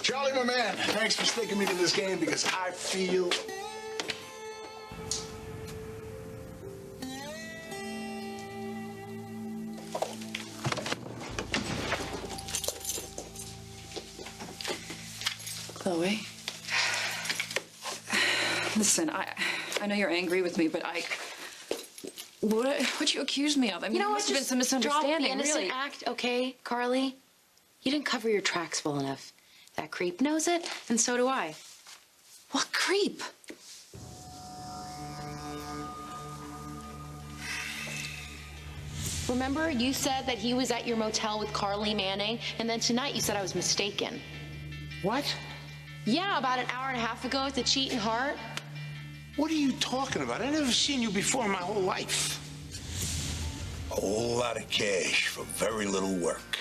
Charlie, my man, thanks for sticking me to this game because I feel... Chloe. Listen, I know you're angry with me, but what'd you accuse me of? I mean, you know it what? must have been some Just misunderstanding, drop the innocent really. act, okay, Carly? You didn't cover your tracks well enough. That creep knows it, and so do I. What creep? Remember, you said that he was at your motel with Carly Manning, and then tonight you said I was mistaken. What? Yeah, about an hour and a half ago at the Cheatin' Heart. What are you talking about? I've never seen you before in my whole life. A whole lot of cash for very little work.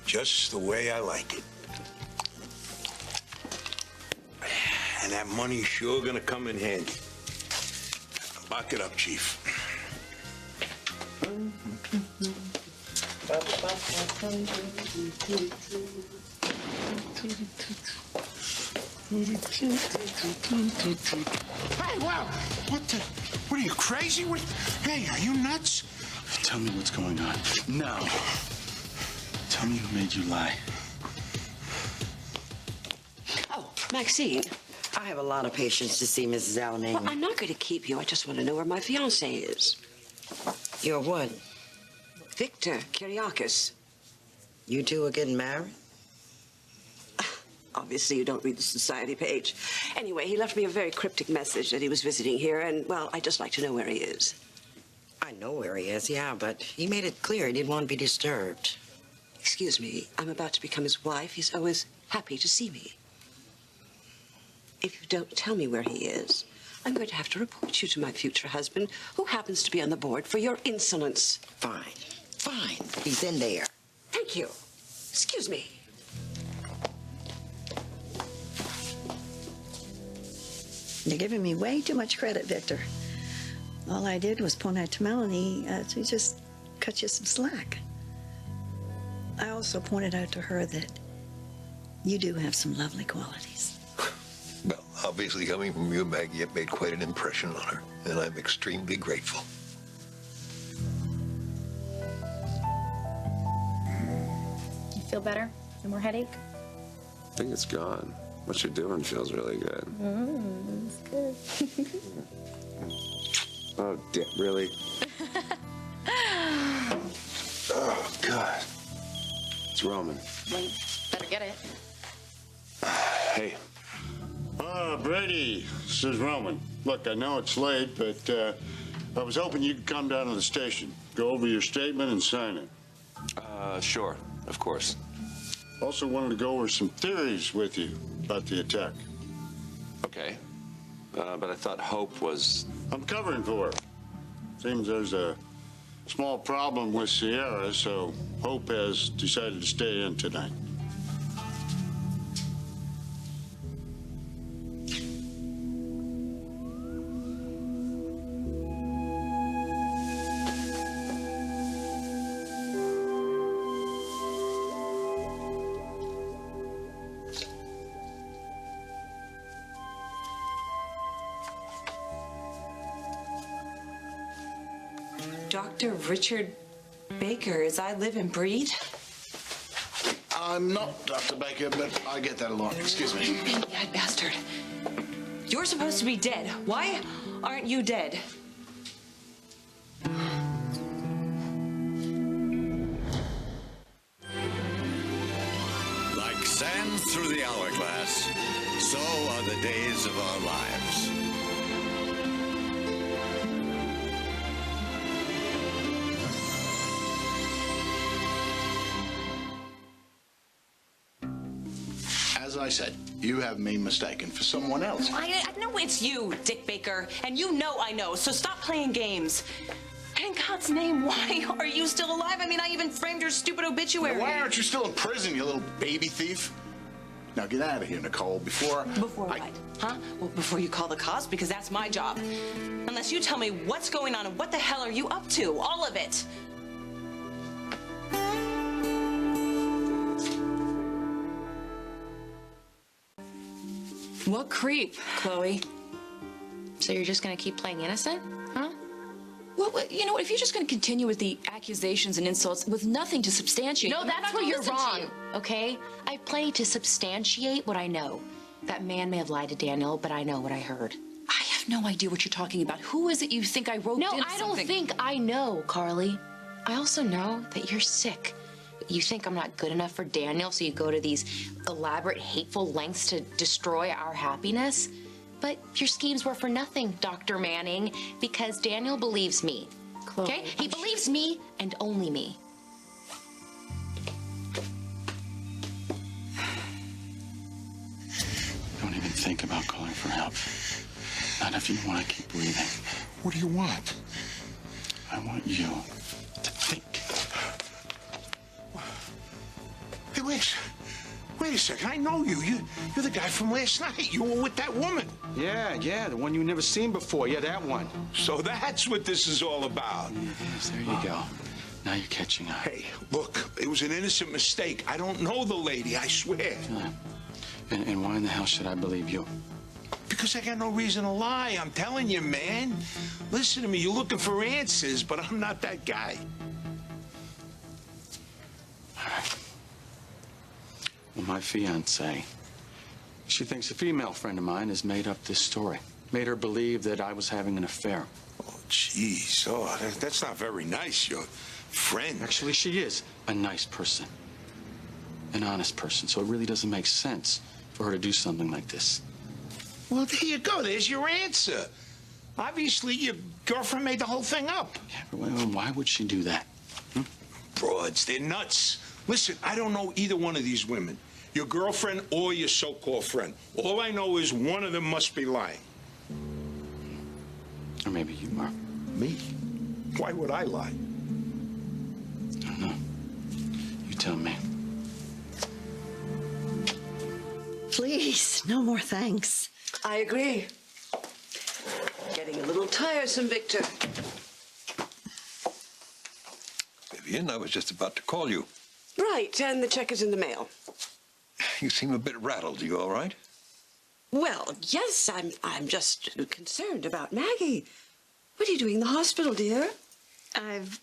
Just the way I like it. And that money's sure gonna come in handy. Lock it up, Chief. Hey, wow! What are you, crazy? Hey, are you nuts? Tell me what's going on. Now. Tell me who made you lie. Oh, Maxine, I have a lot of patience to see Mrs. Almaine. Well, I'm not going to keep you. I just want to know where my fiancé is. Your what? Victor Kiriakis. You two are getting married? Obviously, you don't read the society page. Anyway, he left me a very cryptic message that he was visiting here, and, well, I'd just like to know where he is. I know where he is, yeah, but he made it clear he didn't want to be disturbed. Excuse me, I'm about to become his wife. He's always happy to see me. If you don't tell me where he is, I'm going to have to report you to my future husband, who happens to be on the board for your insolence. Fine, fine. He's in there. Thank you. Excuse me. You're giving me way too much credit, Victor. All I did was point out to Melanie to just cut you some slack. I also pointed out to her that you do have some lovely qualities. Well, obviously coming from you, Maggie, it made quite an impression on her, and I'm extremely grateful. You feel better? No more headache? I think it's gone. What you're doing feels really good. It's good. Oh, really? Oh, God. It's Roman. Wait, better get it. Hey. Brady, this is Roman. Look, I know it's late, but I was hoping you could come down to the station, go over your statement and sign it. Sure, of course. Also wanted to go over some theories with you about the attack. Okay. But I thought Hope was... I'm covering for her. Seems there's a small problem with Sierra, so Hope has decided to stay in tonight. Dr. Richard Baker, as I live and breathe? I'm not Dr. Baker, but I get that a lot. Excuse me. You bastard. You're supposed to be dead. Why aren't you dead? Like sand through the hourglass, so are the days of our lives. As I said, you have me mistaken for someone else. I know it's you, Dick Baker, and you know I know, so stop playing games. And in God's name, why are you still alive? I mean, I even framed your stupid obituary. Now, why aren't you still in prison, you little baby thief? Now get out of here, Nicole, before... Before what? Huh? Well, before you call the cops, because that's my job. Unless you tell me what's going on and what the hell are you up to? All of it. What creep, Chloe? So you're just gonna keep playing innocent, huh? Well, you know what? If you're just going to continue with the accusations and insults with nothing to substantiate, No, I'm that's not where gonna you're listen to wrong, you. okay? I play to substantiate what I know. That man may have lied to Daniel, but I know what I heard. I have no idea what you're talking about. Who is it you think I wrote No, in I don't something? think I know, Carly. I also know that you're sick. You think I'm not good enough for Daniel, so you go to these elaborate, hateful lengths to destroy our happiness? But your schemes were for nothing, Dr. Manning, because Daniel believes me. Chloe, Okay? He believes me and only me. Don't even think about calling for help. Not if you want to keep breathing. What do you want? I want you to think. Hey, wait a second. I know you. You're the guy from last night. You were with that woman. Yeah, the one you never seen before. Yeah, that one. So that's what this is all about. Yes, there you go. Now you're catching up. Hey, look, it was an innocent mistake. I don't know the lady, I swear. And why in the hell should I believe you? Because I got no reason to lie. I'm telling you, man. Listen to me. You're looking for answers, but I'm not that guy. All right. Well, my fiancée, she thinks a female friend of mine has made up this story. Made her believe that I was having an affair. Oh, jeez. Oh, that's not very nice, your friend. Actually, she is a nice person. An honest person. So it really doesn't make sense for her to do something like this. Well, there you go. There's your answer. Obviously, your girlfriend made the whole thing up. Yeah, but why would she do that? Broads, they're nuts. Listen, I don't know either one of these women. Your girlfriend or your so-called friend. All I know is one of them must be lying. Or maybe you are. Me? Why would I lie? I don't know. You tell me. Please, no more thanks. I agree. Getting a little tiresome, Victor. Vivian, I was just about to call you. Right, and the check is in the mail. You seem a bit rattled. You all right? Well, yes, I'm just concerned about Maggie. What are you doing in the hospital, dear? I've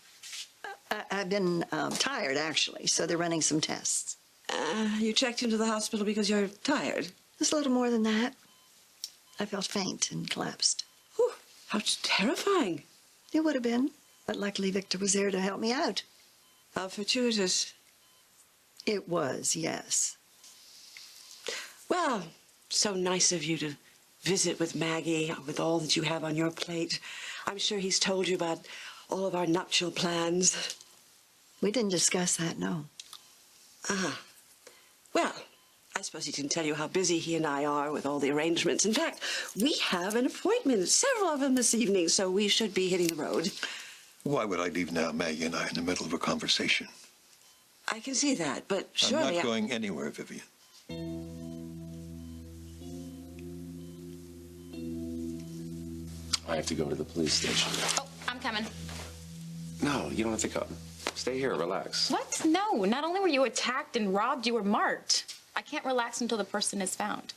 been tired, actually, so they're running some tests. You checked into the hospital because you're tired? Just a little more than that. I felt faint and collapsed. Whew, how terrifying. It would have been, but luckily Victor was there to help me out. How fortuitous. It was, yes. Well, so nice of you to visit with Maggie with all that you have on your plate. I'm sure he's told you about all of our nuptial plans. We didn't discuss that, no. Ah. Well, I suppose he didn't tell you how busy he and I are with all the arrangements. In fact, we have an appointment, several of them this evening, so we should be hitting the road. Why would I leave now, Maggie and I, in the middle of a conversation? I can see that, but surely I'm not going anywhere, Vivian. I have to go to the police station. Oh, I'm coming. No, you don't have to come. Stay here, relax. What? No, not only were you attacked and robbed, you were marked. I can't relax until the person is found.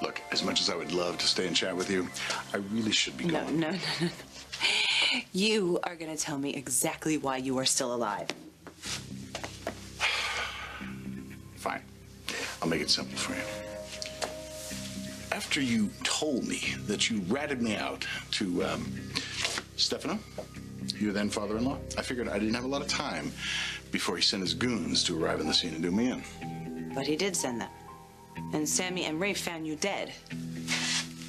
Look, as much as I would love to stay and chat with you, I really should be going. No. You are going to tell me exactly why you are still alive. Fine. I'll make it simple for you. After you told me that you ratted me out to Stefano, your then father-in-law, I figured I didn't have a lot of time before he sent his goons to arrive on the scene and do me in. But he did send them. And Sammy and Ray found you dead.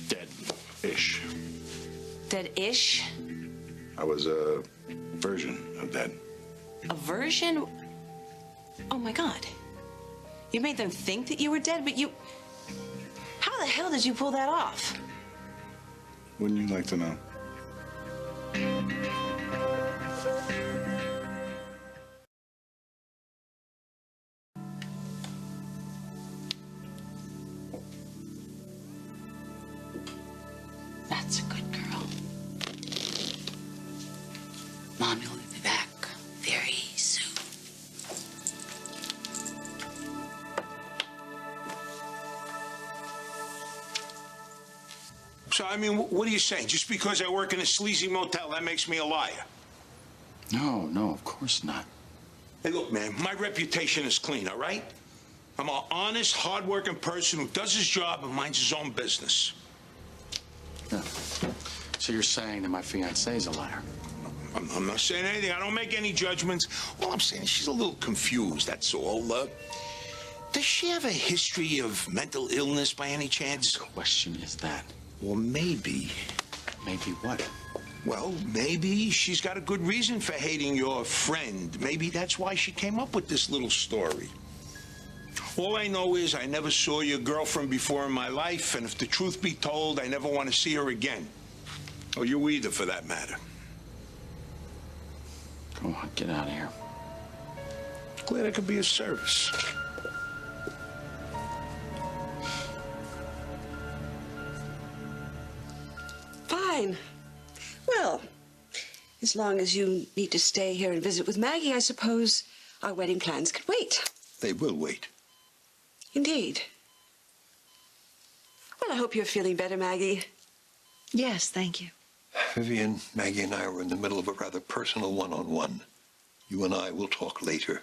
Dead-ish. Dead-ish? I was a version of dead. A version? Oh, my God. You made them think that you were dead, but you... How the hell did you pull that off? Wouldn't you like to know? Mommy will be back very soon. So, I mean, what are you saying? Just because I work in a sleazy motel, that makes me a liar? No, of course not. Hey, look, man, my reputation is clean, all right? I'm an honest, hard-working person who does his job and minds his own business. Yeah. So you're saying that my fiancée is a liar? I'm not saying anything. I don't make any judgments. All I'm saying is she's a little confused, that's all. Does she have a history of mental illness by any chance? The question is that. Well, maybe. Maybe what? Well, maybe she's got a good reason for hating your friend. Maybe that's why she came up with this little story. All I know is I never saw your girlfriend before in my life, and if the truth be told, I never want to see her again. Or you either, for that matter. Go on, get out of here. Glad I could be of service. Fine. Well, as long as you need to stay here and visit with Maggie, I suppose our wedding plans can wait. They will wait. Indeed. Well, I hope you're feeling better, Maggie. Yes, thank you. Vivian, Maggie and I were in the middle of a rather personal one-on-one. You and I will talk later.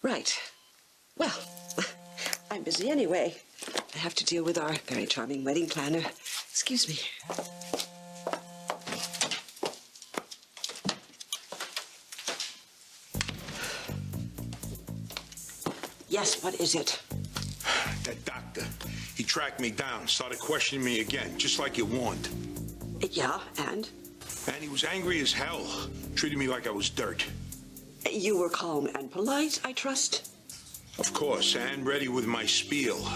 Right. Well, I'm busy anyway. I have to deal with our very charming wedding planner. Excuse me. Yes, what is it? That doctor, he tracked me down, started questioning me again, just like you warned. Yeah, and? And he was angry as hell, treated me like I was dirt. You were calm and polite, I trust? Of course, and ready with my spiel.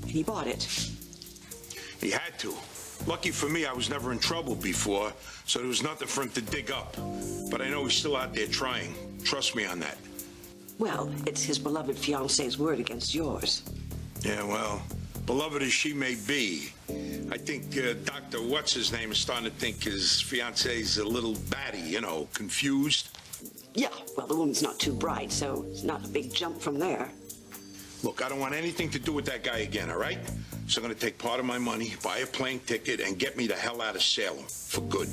And he bought it? He had to. Lucky for me, I was never in trouble before, so there was nothing for him to dig up. But I know he's still out there trying. Trust me on that. Well, it's his beloved fiancée's word against yours. Yeah, well, beloved as she may be, I think Dr. What's-His-Name is starting to think his fiancée's a little batty, you know, confused. Yeah, well, the woman's not too bright, so it's not a big jump from there. Look, I don't want anything to do with that guy again, all right? So I'm going to take part of my money, buy a plane ticket, and get me the hell out of Salem for good.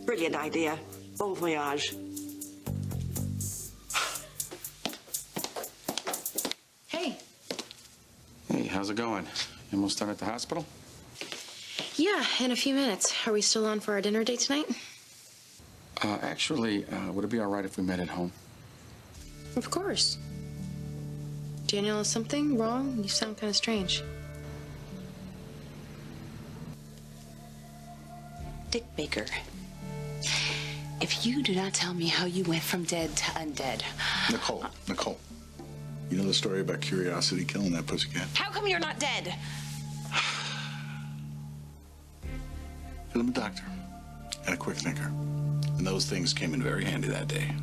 Brilliant idea. Bon voyage. Hey. Hey, how's it going? You almost done at the hospital? Yeah, in a few minutes. Are we still on for our dinner date tonight? Actually, would it be all right if we met at home? Of course. Daniel, is something wrong? You sound kind of strange. Dick Baker, if you do not tell me how you went from dead to undead... Nicole, you know the story about Curiosity killing that pussycat? How come you're not dead? I'm a doctor and a quick thinker. And those things came in very handy that day.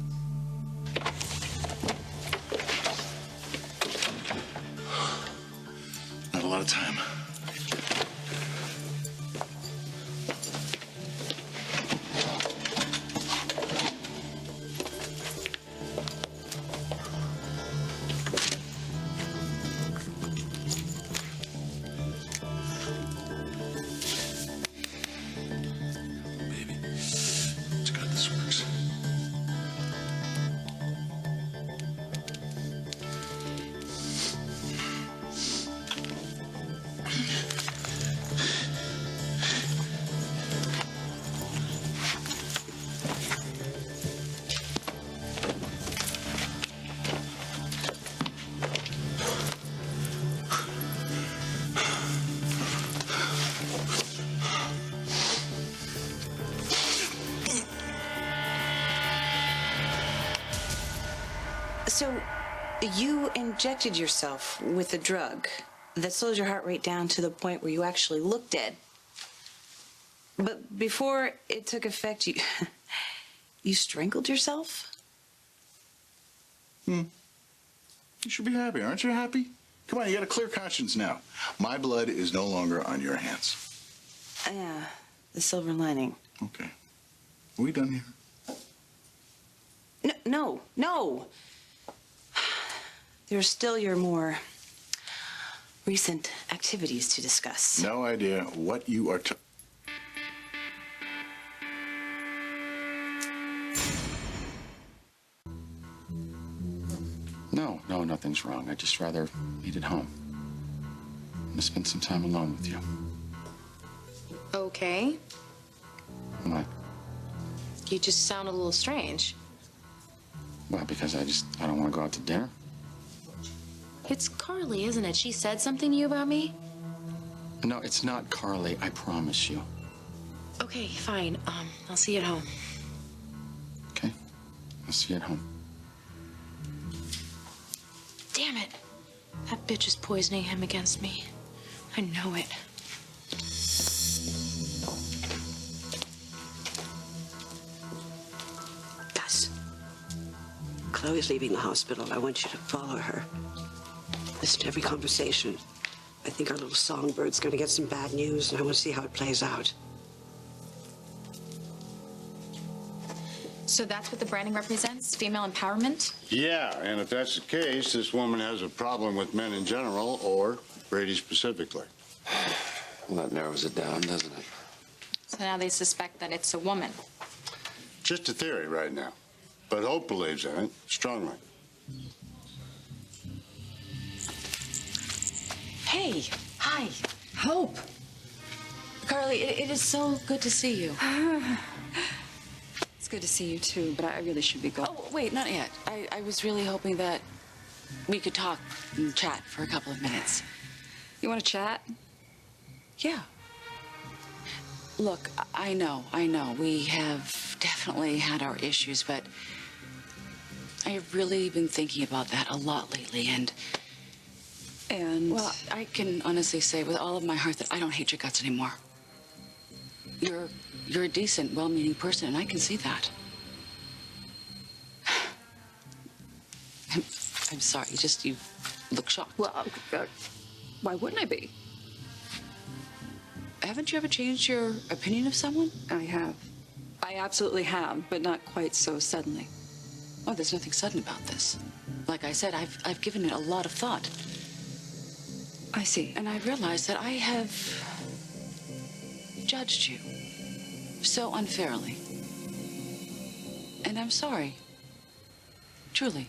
Not a lot of time. So, you injected yourself with a drug that slows your heart rate down to the point where you actually look dead. But before it took effect, you strangled yourself? You should be happy. Aren't you happy? Come on, you got a clear conscience now. My blood is no longer on your hands. Yeah, the silver lining. Okay. Are we done here? No. There's still your more recent activities to discuss. No idea what you are No, nothing's wrong. I'd just rather meet at home. I'm gonna spend some time alone with you. Okay. What? You just sound a little strange. Well, because I don't want to go out to dinner. It's Carly, isn't it? She said something to you about me? No, it's not Carly, I promise you. Okay, fine. I'll see you at home. Okay? I'll see you at home. Damn it. That bitch is poisoning him against me. I know it. Gus, Chloe's leaving the hospital. I want you to follow her. Listen to every conversation. I think our little songbird's gonna get some bad news, and I want to see how it plays out. So that's what the branding represents? Female empowerment? Yeah, and if that's the case, this woman has a problem with men in general, or Brady specifically. Well, that narrows it down, doesn't it? So now they suspect that it's a woman. Just a theory right now, but Hope believes in it strongly. Hey, hi, Hope. Carly, it is so good to see you. It's good to see you too, but I really should be going. Oh, wait, not yet. I was really hoping that we could talk and chat for a couple of minutes. You want to chat? Yeah. Look, I know. We have definitely had our issues, but I have really been thinking about that a lot lately, and well, I can honestly say with all of my heart that I don't hate your guts anymore. You're a decent, well-meaning person, and I can see that. I'm sorry, you look shocked. Well, why wouldn't I be? Haven't you ever changed your opinion of someone? I have. I absolutely have, but not quite so suddenly. Oh, there's nothing sudden about this. Like I said, I've given it a lot of thought. I see. And I realized that I have judged you so unfairly. And I'm sorry. Truly.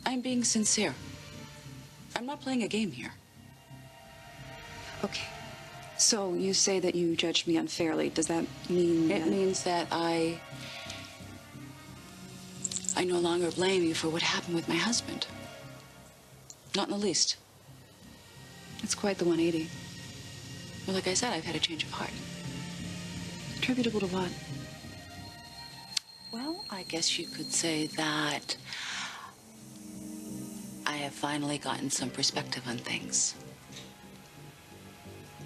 I'm being sincere. I'm not playing a game here. Okay. So you say that you judged me unfairly. Does that mean It means that I no longer blame you for what happened with my husband. Not in the least. It's quite the 180. Well, like I said, I've had a change of heart. Attributable to what? Well, I guess you could say that I have finally gotten some perspective on things.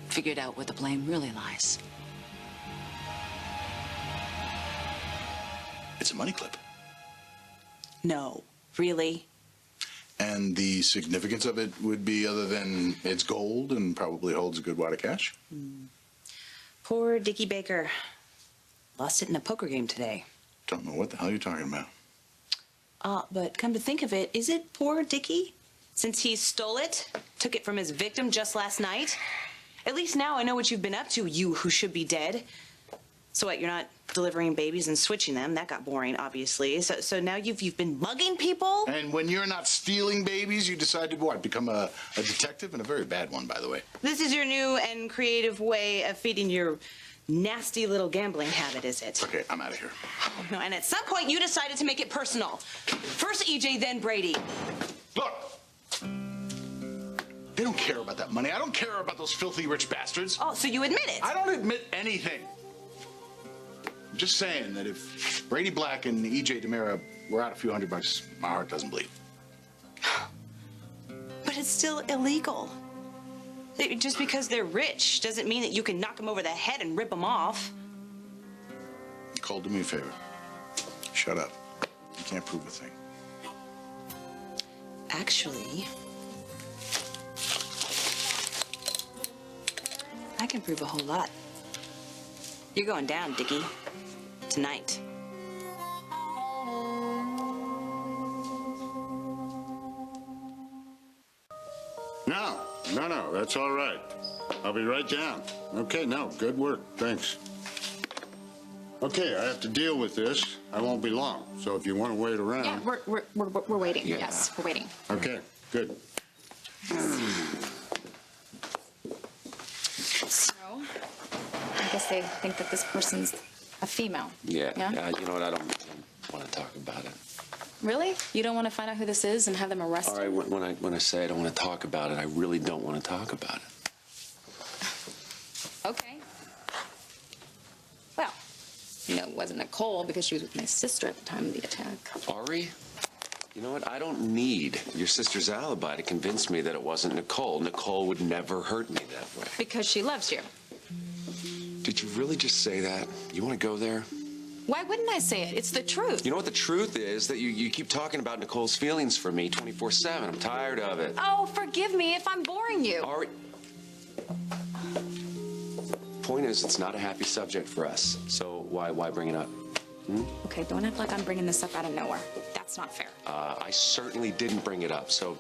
Figured out where the blame really lies. It's a money clip. No, really? And the significance of it would be other than it's gold and probably holds a good wad of cash? Poor Dickie Baker. Lost it in a poker game today. Don't know what the hell you're talking about. But come to think of it, is it poor Dickie? Since he stole it, took it from his victim just last night? At least now I know what you've been up to, you who should be dead. So what, you're not delivering babies and switching them? That got boring, obviously. So now you've been mugging people? And when you're not stealing babies, you decide to what? Become a detective, and a very bad one, by the way. This is your new and creative way of feeding your nasty little gambling habit, is it? Okay, I'm out of here. Oh, no, and at some point you decided to make it personal. First EJ, then Brady. Look! They don't care about that money. I don't care about those filthy rich bastards. Oh, so you admit it? I don't admit anything. I'm just saying that if Brady Black and EJ DiMera were out a few $100, my heart doesn't bleed. But it's still illegal. Just because they're rich doesn't mean that you can knock them over the head and rip them off. Cole, do me a favor. Shut up. You can't prove a thing. Actually, I can prove a whole lot. You're going down, Dickie. Tonight. No, that's all right. I'll be right down. Okay, no, good work, thanks. Okay, I have to deal with this. I won't be long, so if you want to wait around. Yeah, we're waiting. Yeah. Yes, we're waiting. Okay, good. So, I guess they think that this person's a female. Yeah. Yeah? You know what? I don't want to talk about it. Really? You don't want to find out who this is and have them arrested? All right, when I say I don't want to talk about it, I really don't want to talk about it. Okay. Well, you know, it wasn't Nicole because she was with my sister at the time of the attack. Ari, you know what? I don't need your sister's alibi to convince me that it wasn't Nicole. Nicole would never hurt me that way. Because she loves you. Did you really just say that? You want to go there? Why wouldn't I say it? It's the truth. You know what the truth is? That you keep talking about Nicole's feelings for me 24/7. I'm tired of it. Oh, forgive me if I'm boring you. Ari. Point is, it's not a happy subject for us. So why bring it up? Okay, don't act like I'm bringing this up out of nowhere. That's not fair. I certainly didn't bring it up, so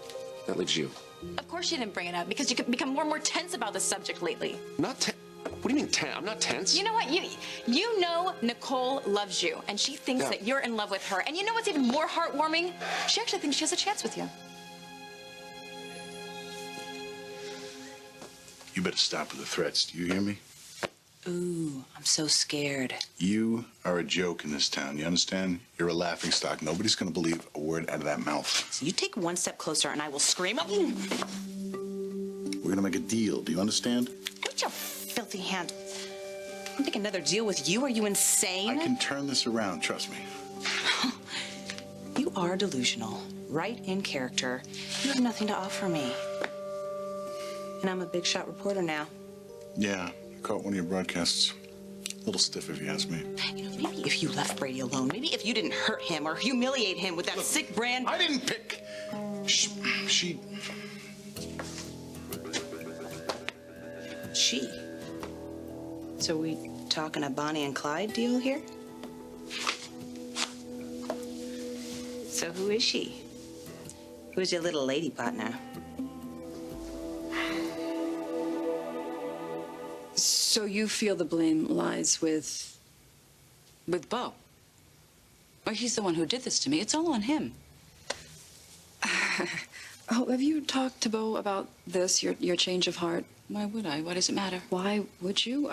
that leaves you. Of course you didn't bring it up because you become more and more tense about this subject lately. Not tense. What do you mean tense? I'm not tense. You know what? You know Nicole loves you, and she thinks that you're in love with her. And you know what's even more heartwarming? She actually thinks she has a chance with you. You better stop with the threats. Do you hear me? Ooh, I'm so scared. You are a joke in this town. You understand? You're a laughingstock. Nobody's going to believe a word out of that mouth. So you take one step closer and I will scream. We're going to make a deal. Do you understand? Put your filthy hand. I'm making another deal with you. Are you insane? I can turn this around. Trust me. You are delusional. Right in character. You have nothing to offer me. And I'm a big shot reporter now. Yeah, I caught one of your broadcasts. A little stiff, if you ask me. You know, maybe if you left Brady alone, maybe if you didn't hurt him or humiliate him with that sick brand. I didn't pick. She. So we talking a Bonnie and Clyde deal here? So who is she? Who's your little lady partner? So you feel the blame lies with Bo. Well, he's the one who did this to me. It's all on him. Oh, have you talked to Bo about this, your change of heart? Why would I? Why does it matter? Why would you?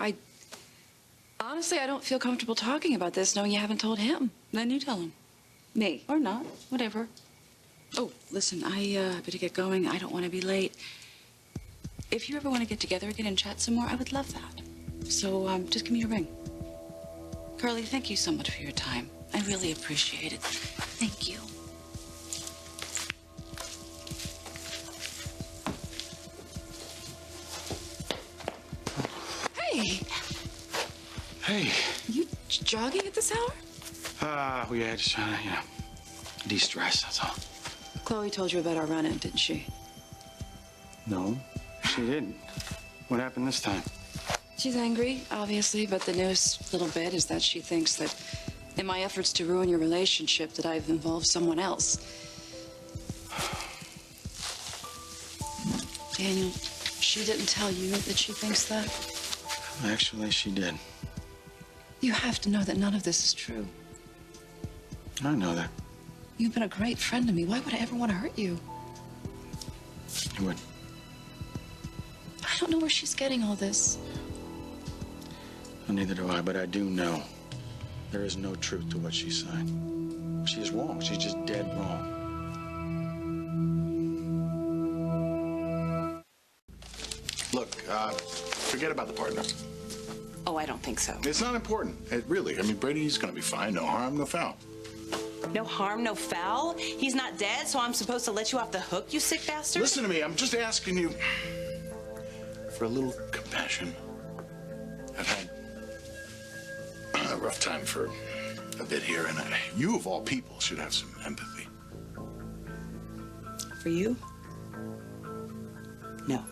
Honestly, I don't feel comfortable talking about this knowing you haven't told him. Then you tell him. Me. Or not. Whatever. Oh, listen, I better get going. I don't want to be late. If you ever want to get together again and chat some more, I would love that. So, just give me a ring. Carly, thank you so much for your time. I really appreciate it. Thank you. Hey! Hey. You jogging at this hour? Yeah, just trying to, de-stress, that's all. Chloe told you about our run-in, didn't she? No, she didn't. What happened this time? She's angry, obviously, but the newest little bit is that she thinks that in my efforts to ruin your relationship that I've involved someone else. Daniel, she didn't tell you that she thinks that? Actually, she did. You have to know that none of this is true. I know that. You've been a great friend to me. Why would I ever want to hurt you? You would. I don't know where she's getting all this. Well, neither do I, but I do know there is no truth to what she's saying. She is wrong. She's just dead wrong. Look, forget about the partner. Oh, I don't think so. It's not important. Really. I mean, Brady's going to be fine. No harm, no foul. No harm, no foul? He's not dead, so I'm supposed to let you off the hook, you sick bastard? Listen to me. I'm just asking you for a little compassion. I've had a rough time for a bit here, and you, of all people, should have some empathy. For you? No.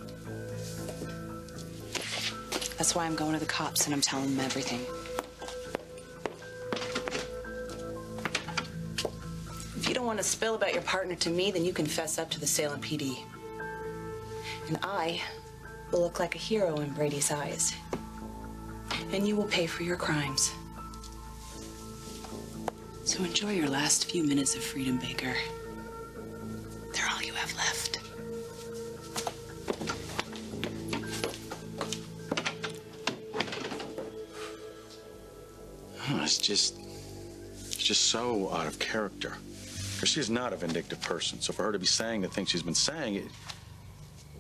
That's why I'm going to the cops and I'm telling them everything. want to spill about your partner to me, then you can fess up to the Salem PD. And I will look like a hero in Brady's eyes. And you will pay for your crimes. So enjoy your last few minutes of freedom, Baker. They're all you have left. Oh, it's just so out of character. Because she's not a vindictive person. So for her to be saying the things she's been saying,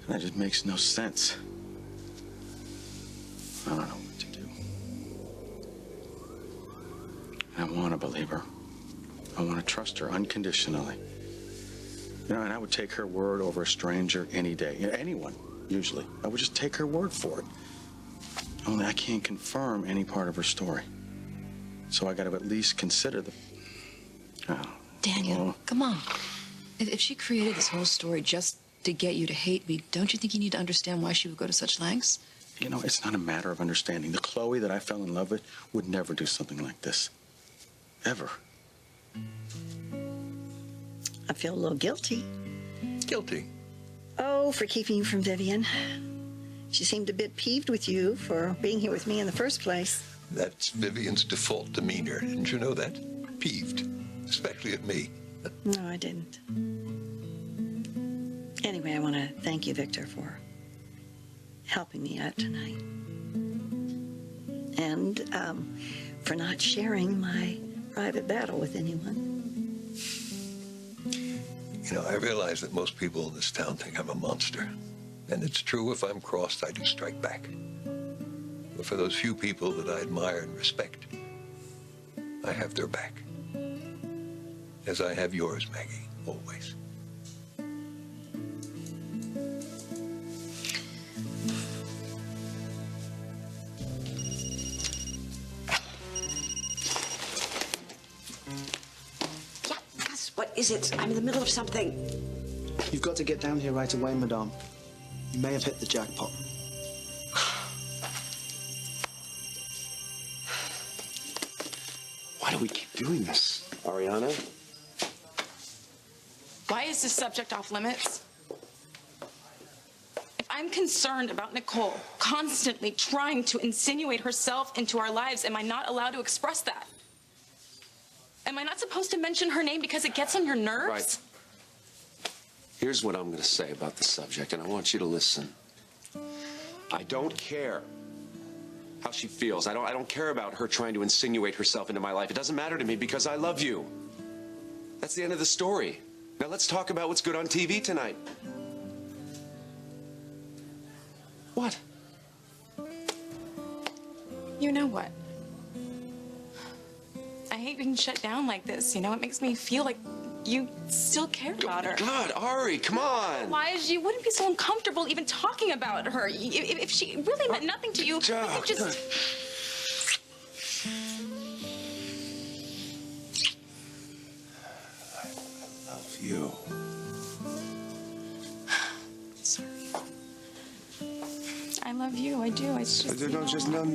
that just makes no sense. I don't know what to do. I want to believe her. I want to trust her unconditionally. You know, and I would take her word over a stranger any day. You know, anyone, usually. I would just take her word for it. Only I can't confirm any part of her story. So I got to at least consider the... Daniel, come on. If she created this whole story just to get you to hate me, don't you think you need to understand why she would go to such lengths? You know, it's not a matter of understanding. The Chloe that I fell in love with would never do something like this. Ever. I feel a little guilty. Guilty? Oh, for keeping you from Vivian. She seemed a bit peeved with you for being here with me in the first place. That's Vivian's default demeanor. Didn't you know that? Peeved. Especially at me. No, I didn't. Anyway, I want to thank you, Victor, for helping me out tonight. And for not sharing my private battle with anyone. You know, I realize that most people in this town think I'm a monster. And it's true, if I'm crossed, I do strike back. But for those few people that I admire and respect, I have their back. As I have yours, Maggie, always. Yeah, Gus, what is it? I'm in the middle of something. You've got to get down here right away, madame. You may have hit the jackpot. Why do we keep doing this? Ariana? Why is this subject off limits? If I'm concerned about Nicole constantly trying to insinuate herself into our lives, am I not allowed to express that? Am I not supposed to mention her name because it gets on your nerves? Right. Here's what I'm going to say about the subject, and I want you to listen. I don't care how she feels. I don't care about her trying to insinuate herself into my life. It doesn't matter to me because I love you. That's the end of the story. Now let's talk about what's good on TV tonight. What? You know what? I hate being shut down like this, you know? It makes me feel like you still care about her. God, Ari, come on. Why you wouldn't be so uncomfortable even talking about her. If she really meant nothing to you, you just... I love you. Sorry. I love you, I do. It's just... No.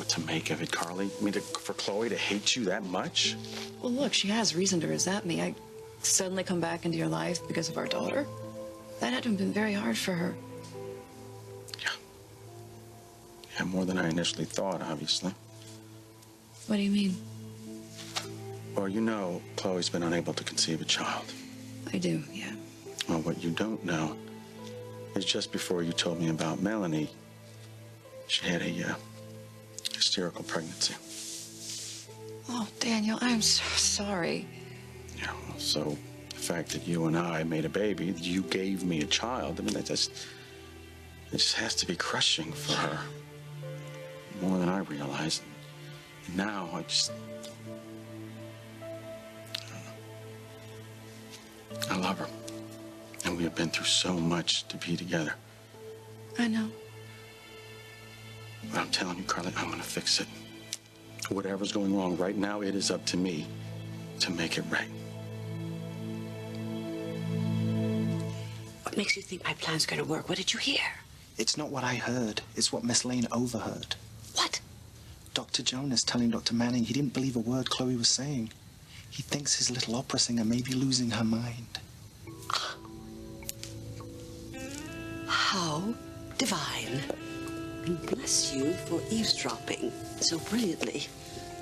To make of it, Carly? I mean, for Chloe to hate you that much? Well, look, she has reason to resent me. I suddenly come back into your life because of our daughter. That had to have been very hard for her. Yeah, more than I initially thought, obviously. What do you mean? Well, you know, Chloe's been unable to conceive a child. I do, yeah. Well, what you don't know is just before you told me about Melanie, she had a hysterical pregnancy. Oh, Daniel, I'm so sorry. Yeah, well, so the fact that you and I made a baby, you gave me a child, I mean, it just has to be crushing for her. More than I realized. And now I love her. And we have been through so much to be together. I know. But I'm telling you, Carly, I'm going to fix it. Whatever's going wrong right now, it is up to me to make it right. What makes you think my plan's going to work? What did you hear? It's not what I heard. It's what Miss Lane overheard. What? Dr. Jonas telling Dr. Manning he didn't believe a word Chloe was saying. He thinks his little opera singer may be losing her mind. How divine. And bless you for eavesdropping so brilliantly.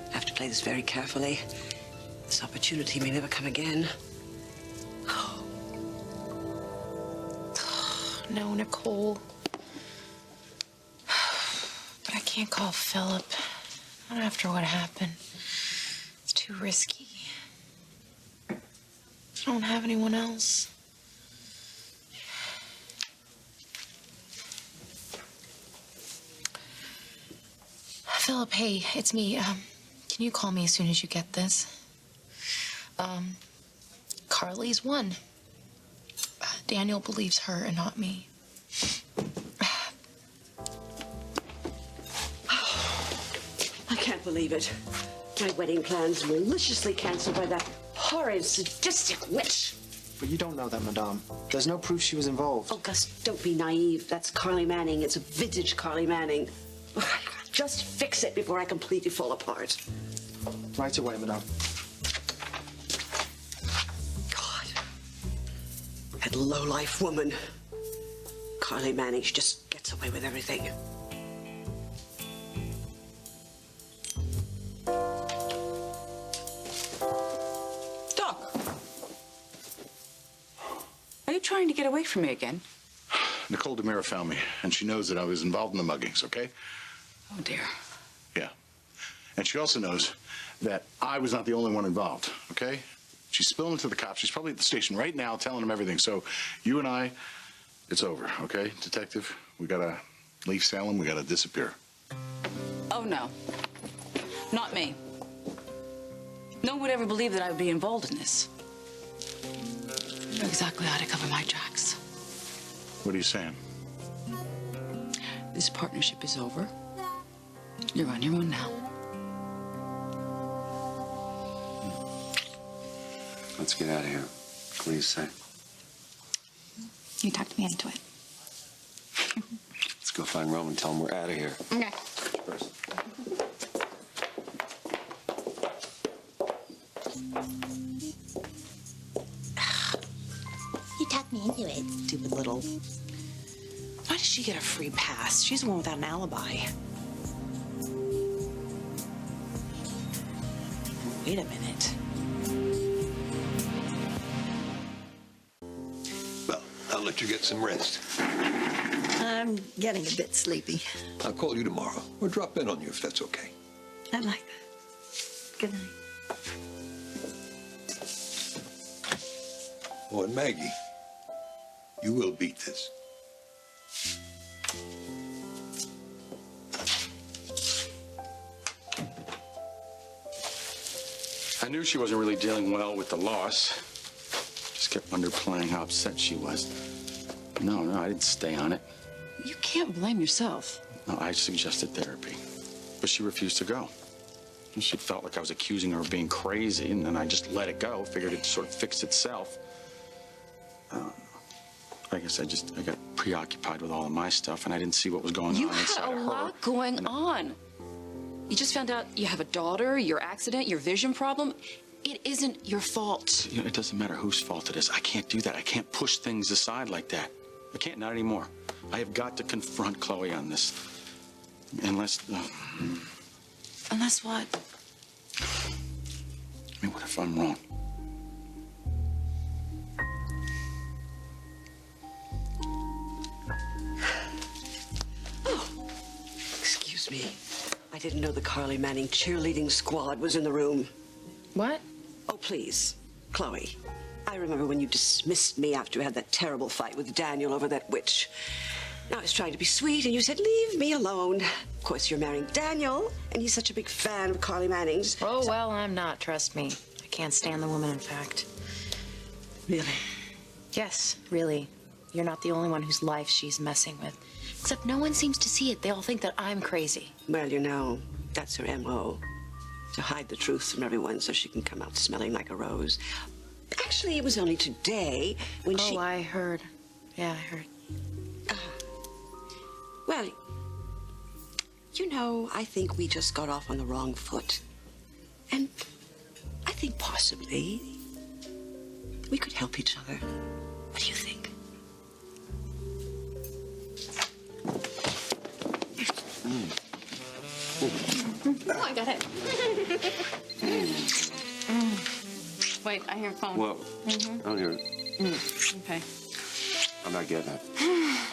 I have to play this very carefully. This opportunity may never come again. No, Nicole. But I can't call Philip. Not after what happened. It's too risky. I don't have anyone else. Philip, hey, it's me. Can you call me as soon as you get this? Carly's won. Daniel believes her and not me. I can't believe it. My wedding plans maliciously canceled by that horrid, sadistic witch. But you don't know that, Madame. There's no proof she was involved. Oh, Gus, don't be naive. That's Carly Manning. It's a vintage Carly Manning. Just fix it before I completely fall apart. Right away, Madame. God. That low-life woman. Carly Manning, she just gets away with everything. Doc! Are you trying to get away from me again? Nicole DeMira found me, and she knows that I was involved in the muggings, okay? Oh, dear. Yeah. And she also knows that I was not the only one involved, okay? She's spilling it to the cops. She's probably at the station right now telling them everything. So you and I, it's over, okay, Detective? We gotta leave Salem. We gotta disappear. Oh, no. Not me. No one would ever believe that I would be involved in this. I know exactly how to cover my tracks. What are you saying? This partnership is over. You're on your own now. Let's get out of here. What do you say? You talked me into it. Let's go find Rome and tell him we're out of here. Okay. First. You talked me into it. Stupid little. Why does she get a free pass? She's the one without an alibi. Wait a minute. Well, I'll let you get some rest. I'm getting a bit sleepy. I'll call you tomorrow or drop in on you if that's okay. I like that. Good night. Oh, and Maggie, you will beat this. I knew she wasn't really dealing well with the loss. Just kept underplaying how upset she was. No, I didn't stay on it. You can't blame yourself. No, I suggested therapy, but she refused to go. She felt like I was accusing her of being crazy, and then I just let it go, figured it sort of fixed itself. I guess I got preoccupied with all of my stuff, and I didn't see what was going You on had inside a of her. lot going on. You just found out you have a daughter, your accident, your vision problem. It isn't your fault. You know, it doesn't matter whose fault it is. I can't do that. I can't push things aside like that. I can't, not anymore. I have got to confront Chloe on this. Unless... Unless what? I mean, what if I'm wrong? Excuse me. I didn't know the Carly Manning cheerleading squad was in the room. What? Oh, please. Chloe, I remember when you dismissed me after you had that terrible fight with Daniel over that witch. I was trying to be sweet, and you said, leave me alone. Of course, you're marrying Daniel, and he's such a big fan of Carly Manning's. Oh, well, I'm not, trust me. I can't stand the woman, in fact. Really? Yes, really. You're not the only one whose life she's messing with. Except no one seems to see it. They all think that I'm crazy. Well, you know, that's her M.O. To hide the truth from everyone so she can come out smelling like a rose. Actually, it was only today when she... Oh, I heard. Yeah, I heard. Well, you know, I think we just got off on the wrong foot. And I think possibly we could help each other. What do you think? Oh, I got it. Wait, I hear a phone. Well, Mhm. I don't hear it. Okay. I'm not getting it.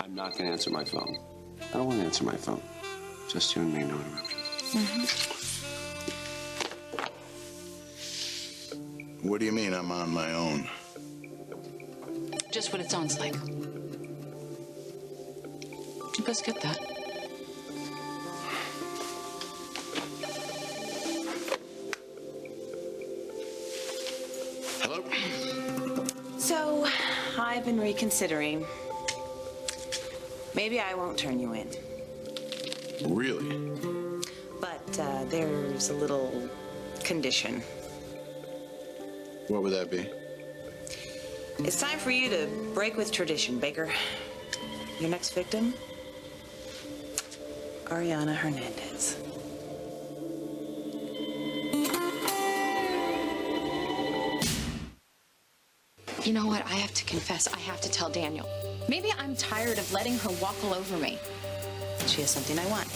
I'm not going to answer my phone. I don't want to answer my phone. Just you and me, no interruptions. What do you mean I'm on my own? Just what it sounds like. You best get that. Hello? So, I've been reconsidering. Maybe I won't turn you in. Really? But there's a little condition. What would that be? It's time for you to break with tradition, Baker. Your next victim? Ariana Hernandez. You know what? I have to confess, I have to tell Daniel. Maybe I'm tired of letting her walk all over me. She has something I want.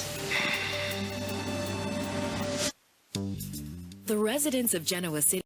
The residents of Genoa City